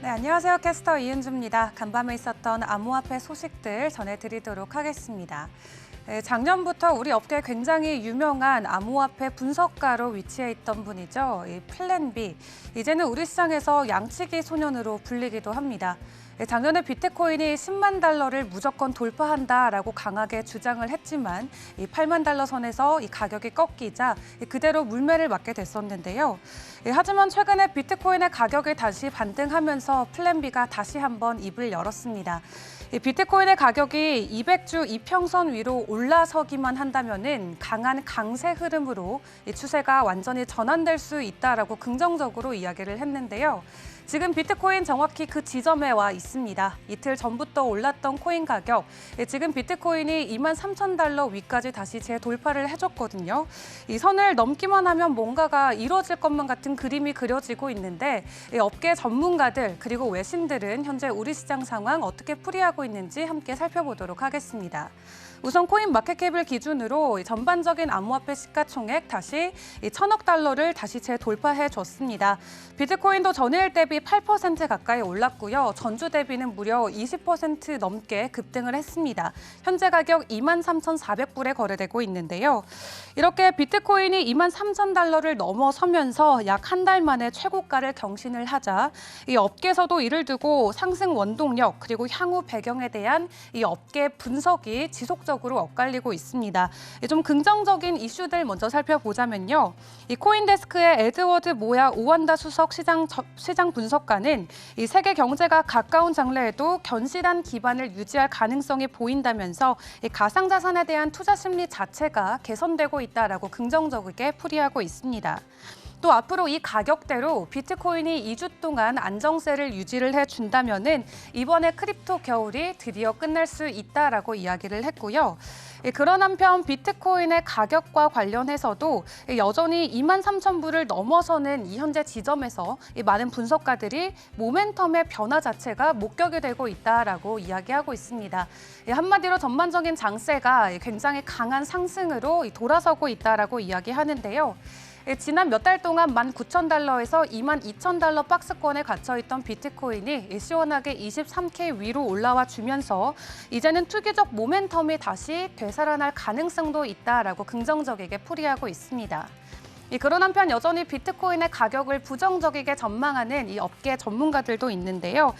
네, 안녕하세요. 캐스터 이은주입니다. 간밤에 있었던 암호화폐 소식들 전해드리도록 하겠습니다. 네, 작년부터 우리 업계에 굉장히 유명한 암호화폐 분석가로 위치해 있던 분이죠. 이 플랜비. 이제는 우리 시장에서 양치기 소년으로 불리기도 합니다. 작년에 비트코인이 10만 달러를 무조건 돌파한다라고 강하게 주장을 했지만 이 8만 달러 선에서 이 가격이 꺾이자 그대로 물매를 맞게 됐었는데요. 하지만 최근에 비트코인의 가격이 다시 반등하면서 플랜비가 다시 한번 입을 열었습니다. 비트코인의 가격이 200주 이평선 위로 올라서기만 한다면은 강한 강세 흐름으로 이 추세가 완전히 전환될 수 있다라고 긍정적으로 이야기를 했는데요. 지금 비트코인 정확히 그 지점에 와 있습니다. 이틀 전부터 올랐던 코인 가격, 지금 비트코인이 23,000달러 위까지 다시 재돌파를 해줬거든요. 이 선을 넘기만 하면 뭔가가 이루어질 것만 같은 그림이 그려지고 있는데 업계 전문가들 그리고 외신들은 현재 우리 시장 상황 어떻게 풀이하고 있는지 함께 살펴보도록 하겠습니다. 우선 코인 마켓캡을 기준으로 전반적인 암호화폐 시가총액 다시 1,000억 달러를 다시 재돌파해 줬습니다. 비트코인도 전일 대비 8% 가까이 올랐고요. 전주 대비는 무려 20% 넘게 급등을 했습니다. 현재 가격 23,400불에 거래되고 있는데요. 이렇게 비트코인이 23,000달러를 넘어서면서 약 한 달 만에 최고가를 경신을 하자 이 업계에서도 이를 두고 상승 원동력 그리고 향후 배경에 대한 이 업계 분석이 지속적으로 엇갈리고 있습니다. 좀 긍정적인 이슈들 먼저 살펴보자면요. 이 코인데스크의 에드워드 모야 오완다 수석 시장 분석가는 이 세계 경제가 가까운 장래에도 견실한 기반을 유지할 가능성이 보인다면서 이 가상자산에 대한 투자 심리 자체가 개선되고 있다라고 긍정적이게 풀이하고 있습니다. 또 앞으로 이 가격대로 비트코인이 2주 동안 안정세를 유지를 해준다면은 이번에 크립토 겨울이 드디어 끝날 수 있다라고 이야기를 했고요. 그런 한편 비트코인의 가격과 관련해서도 여전히 23,000불을 넘어서는 이 현재 지점에서 많은 분석가들이 모멘텀의 변화 자체가 목격이 되고 있다라고 이야기하고 있습니다. 한마디로 전반적인 장세가 굉장히 강한 상승으로 돌아서고 있다라고 이야기하는데요. 지난 몇 달 동안 19,000달러에서 22,000달러 박스권에 갇혀있던 비트코인이 시원하게 23K 위로 올라와 주면서 이제는 투기적 모멘텀이 다시 되살아날 가능성도 있다라고 긍정적이게 풀이하고 있습니다. 그런 한편 여전히 비트코인의 가격을 부정적이게 전망하는 이 업계 전문가들도 있는데요.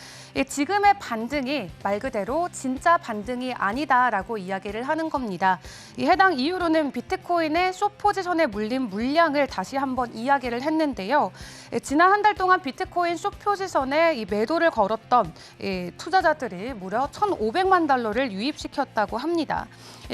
지금의 반등이 말 그대로 진짜 반등이 아니다라고 이야기를 하는 겁니다. 해당 이유로는 비트코인의 숏 포지션에 물린 물량을 다시 한번 이야기를 했는데요. 지난 한 달 동안 비트코인 숏 포지션에 이 매도를 걸었던 투자자들이 무려 1,500만 달러를 유입시켰다고 합니다.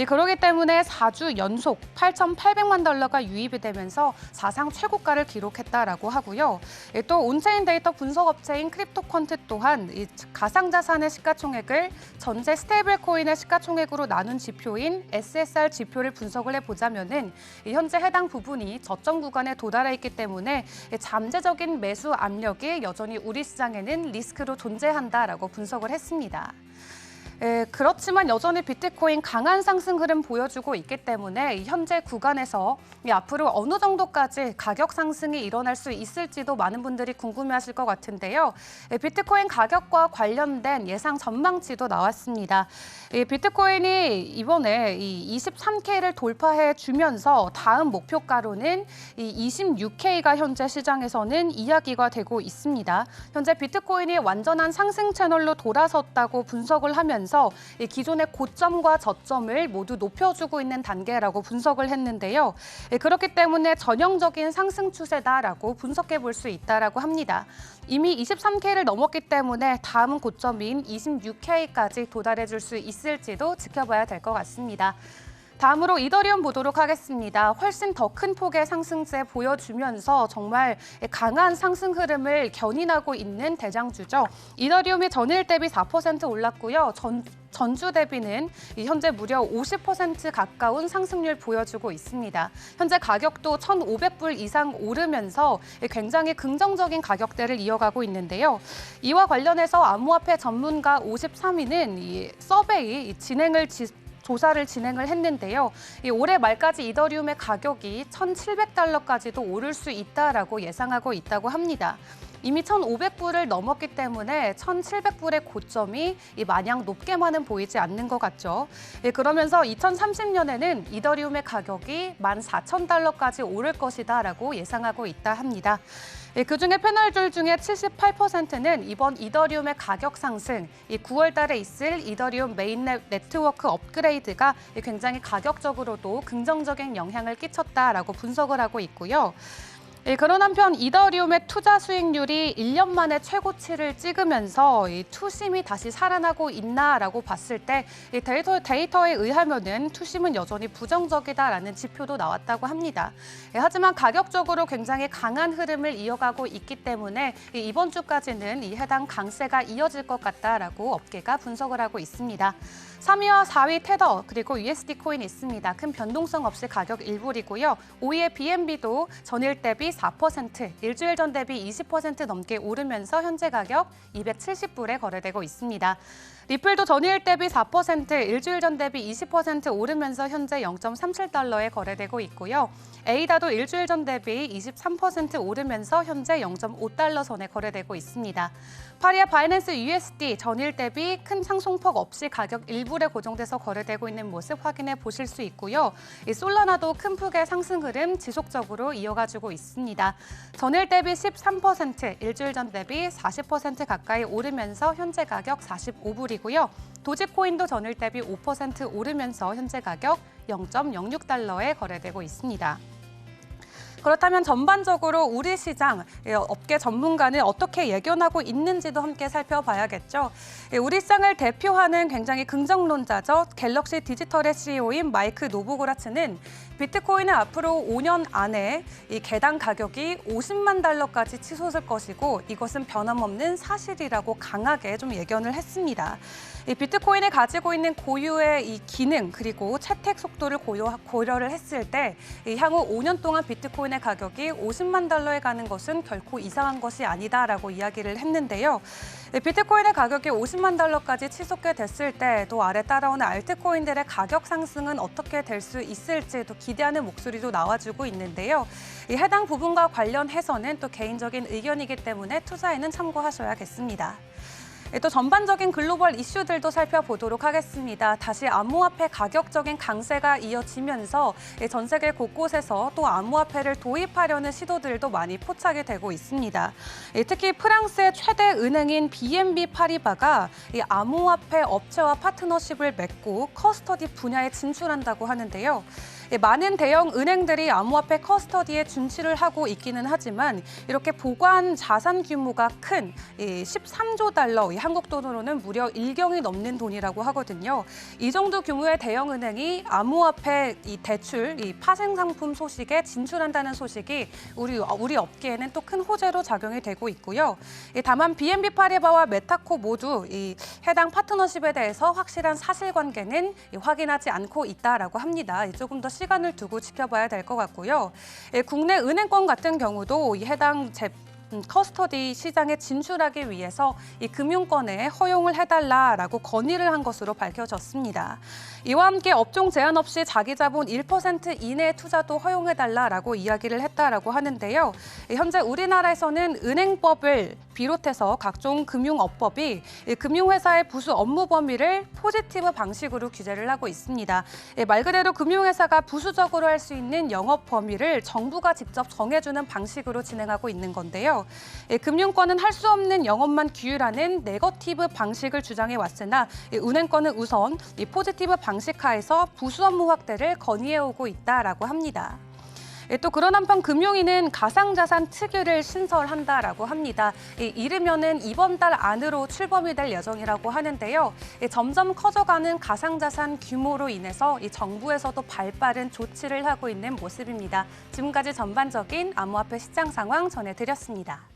그렇기 때문에 4주 연속 8,800만 달러가 유입이 되면서 사상 최고가를 기록했다라고 하고요. 또 온체인 데이터 분석업체인 크립토컨트 또한 이 가상자산의 시가총액을 전체 스테이블 코인의 시가총액으로 나눈 지표인 SSR 지표를 분석을 해보자면은 현재 해당 부분이 저점 구간에 도달해 있기 때문에 잠재적인 매수 압력이 여전히 우리 시장에는 리스크로 존재한다라고 분석을 했습니다. 그렇지만 여전히 비트코인 강한 상승 흐름 보여주고 있기 때문에 현재 구간에서 앞으로 어느 정도까지 가격 상승이 일어날 수 있을지도 많은 분들이 궁금해하실 것 같은데요. 비트코인 가격과 관련된 예상 전망치도 나왔습니다. 비트코인이 이번에 23K를 돌파해 주면서 다음 목표가로는 26K가 현재 시장에서는 이야기가 되고 있습니다. 현재 비트코인이 완전한 상승 채널로 돌아섰다고 분석을 하면서 기존의 고점과 저점을 모두 높여주고 있는 단계라고 분석을 했는데요. 그렇기 때문에 전형적인 상승 추세다라고 분석해 볼 수 있다라고 합니다. 이미 23K를 넘었기 때문에 다음 고점인 26K까지 도달해 줄 수 있을지도 지켜봐야 될 것 같습니다. 다음으로 이더리움 보도록 하겠습니다. 훨씬 더 큰 폭의 상승세 보여주면서 정말 강한 상승 흐름을 견인하고 있는 대장주죠. 이더리움이 전일 대비 4% 올랐고요. 전주 대비는 현재 무려 50% 가까운 상승률 보여주고 있습니다. 현재 가격도 1,500불 이상 오르면서 굉장히 긍정적인 가격대를 이어가고 있는데요. 이와 관련해서 암호화폐 전문가 53위는 서베이 조사를 진행을 했는데요. 올해 말까지 이더리움의 가격이 1,700달러까지도 오를 수 있다라고 예상하고 있다고 합니다. 이미 1,500불을 넘었기 때문에 1,700불의 고점이 마냥 높게만은 보이지 않는 것 같죠. 그러면서 2030년에는 이더리움의 가격이 14,000달러까지 오를 것이다라고 예상하고 있다 합니다. 그중에 패널들 중에 78%는 이번 이더리움의 가격 상승, 9월 달에 있을 이더리움 메인넷 네트워크 업그레이드가 굉장히 가격적으로도 긍정적인 영향을 끼쳤다라고 분석을 하고 있고요. 그런 한편 이더리움의 투자 수익률이 1년 만에 최고치를 찍으면서 투심이 다시 살아나고 있나라고 봤을 때 데이터에 의하면은 투심은 여전히 부정적이다라는 지표도 나왔다고 합니다. 하지만 가격적으로 굉장히 강한 흐름을 이어가고 있기 때문에 이번 주까지는 이 해당 강세가 이어질 것 같다라고 업계가 분석을 하고 있습니다. 3위와 4위 테더 그리고 USD 코인 있습니다. 큰 변동성 없이 가격 일불이고요. 5위의 BNB도 전일 대비 4%, 일주일 전 대비 20% 넘게 오르면서 현재 가격 270불에 거래되고 있습니다. 리플도 전일 대비 4%, 일주일 전 대비 20% 오르면서 현재 0.37달러에 거래되고 있고요. 에이다도 일주일 전 대비 23% 오르면서 현재 0.5달러 선에 거래되고 있습니다. 파리아 바이낸스 USD 전일 대비 큰 상승폭 없이 가격 일불에 고정돼서 거래되고 있는 모습 확인해 보실 수 있고요. 이 솔라나도 큰 폭의 상승 흐름 지속적으로 이어가지고 있습니다. 전일 대비 13%, 일주일 전 대비 40% 가까이 오르면서 현재 가격 45불이고요. 도지코인도 전일 대비 5% 오르면서 현재 가격 0.06달러에 거래되고 있습니다. 그렇다면 전반적으로 우리 시장, 업계 전문가는 어떻게 예견하고 있는지도 함께 살펴봐야겠죠. 우리 시장을 대표하는 굉장히 긍정론자죠. 갤럭시 디지털의 CEO인 마이크 노보고라츠는 비트코인은 앞으로 5년 안에 이 개당 가격이 50만 달러까지 치솟을 것이고 이것은 변함없는 사실이라고 강하게 좀 예견을 했습니다. 이 비트코인이 가지고 있는 고유의 이 기능 그리고 채택 속도를 고려를 했을 때 향후 5년 동안 비트코인의 가격이 50만 달러에 가는 것은 결코 이상한 것이 아니다라고 이야기를 했는데요. 비트코인의 가격이 50만 달러까지 치솟게 됐을 때 또 아래 따라오는 알트코인들의 가격 상승은 어떻게 될 수 있을지 또 기대하는 목소리도 나와주고 있는데요. 이 해당 부분과 관련해서는 또 개인적인 의견이기 때문에 투자에는 참고하셔야겠습니다. 또 전반적인 글로벌 이슈들도 살펴보도록 하겠습니다. 다시 암호화폐 가격적인 강세가 이어지면서 전 세계 곳곳에서 또 암호화폐를 도입하려는 시도들도 많이 포착이 되고 있습니다. 특히 프랑스의 최대 은행인 BNP 파리바가 이 암호화폐 업체와 파트너십을 맺고 커스터디 분야에 진출한다고 하는데요. 많은 대형 은행들이 암호화폐 커스터디에 진출을 하고 있기는 하지만 이렇게 보관 자산 규모가 큰 13조 달러, 한국 돈으로는 무려 1경이 넘는 돈이라고 하거든요. 이 정도 규모의 대형 은행이 암호화폐 대출, 파생 상품 소식에 진출한다는 소식이 우리 업계에는 또 큰 호재로 작용이 되고 있고요. 다만 BNP 파리바와 메타코 모두 이 해당 파트너십에 대해서 확실한 사실관계는 확인하지 않고 있다라고 합니다. 조금 더 시간을 두고 지켜봐야 될 것 같고요. 국내 은행권 같은 경우도 이 해당 커스터디 시장에 진출하기 위해서 이 금융권에 허용을 해달라라고 건의를 한 것으로 밝혀졌습니다. 이와 함께 업종 제한 없이 자기 자본 1% 이내의 투자도 허용해달라라고 이야기를 했다라고 하는데요. 현재 우리나라에서는 은행법을 비롯해서 각종 금융업법이 금융회사의 부수 업무 범위를 포지티브 방식으로 규제를 하고 있습니다. 말 그대로 금융회사가 부수적으로 할 수 있는 영업 범위를 정부가 직접 정해주는 방식으로 진행하고 있는 건데요. 금융권은 할 수 없는 영업만 규율하는 네거티브 방식을 주장해 왔으나 은행권은 우선 이 포지티브 방식 하에서 부수 업무 확대를 건의해오고 있다라고 합니다. 또 그런 한편 금융위는 가상자산 특유를 신설한다라고 합니다. 이르면은 이번 달 안으로 출범이 될 예정이라고 하는데요. 점점 커져가는 가상자산 규모로 인해서 이 정부에서도 발빠른 조치를 하고 있는 모습입니다. 지금까지 전반적인 암호화폐 시장 상황 전해드렸습니다.